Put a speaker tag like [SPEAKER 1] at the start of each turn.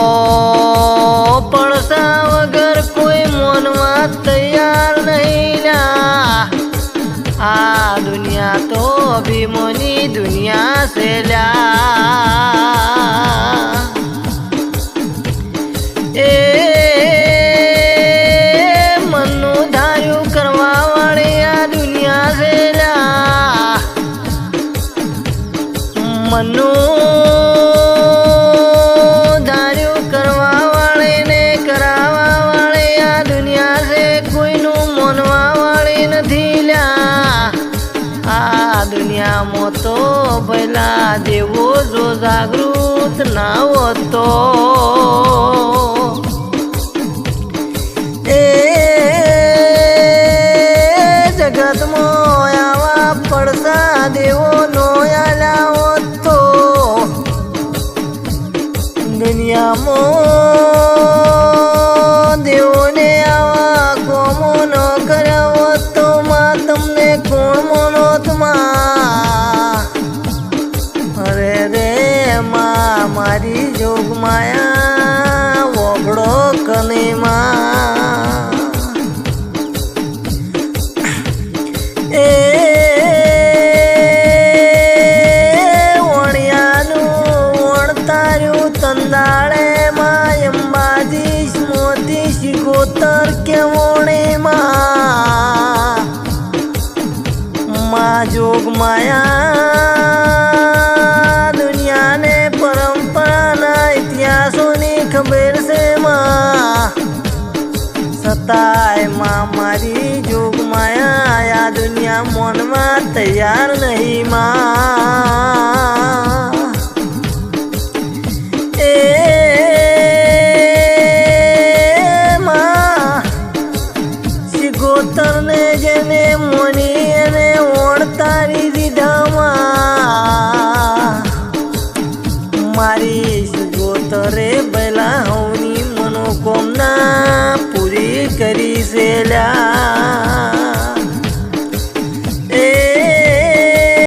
[SPEAKER 1] જગતમાં પડસા વગર કોઈ મોનવા તૈયાર નહીં લ્યા। આ દુનિયા તો અભિમાની દુનિયા છે લ્યા। એ મનનું ધાર્યું કરવા વાળી આ દુનિયા છે લ્યા। મનનું ધાર્યું કરવા વાળી ને કરાવવા વાળી આ દુનિયા છે, કોઈનું માનવા વાળી નથી લ્યા। આ દુનિયામાં તો પહેલા દેવો જો જાગૃત ના હોતો, એ જગતમાં આવા પડસા દેવો નો આલ્યા હોત તો દુનિયામાં દેવોને આવા કોમો ન કર્યા હોત તો માં તમને કોણ મોનોત માં? અરે રે માં મારી જોગ માયા વગડો કને માં। એ વણિયાનું વણતાર્યું તંદાળે માં અંબાજી મોતી શિકોતર કે વણે માં જોગ માયા દુનિયાને પરંપરાના ઇતિહાસોની ખબર છે માં, છતાંય માં મારી જોગ માયા આ દુનિયા મોનવા તૈયાર નહીં માં। એ માં શિકોતરને જેને મોની એને ઓળતારી દીધા માં, મારી શિકોતરે બેલા હવની મનોકામના પૂરી કરી છે લ્યા।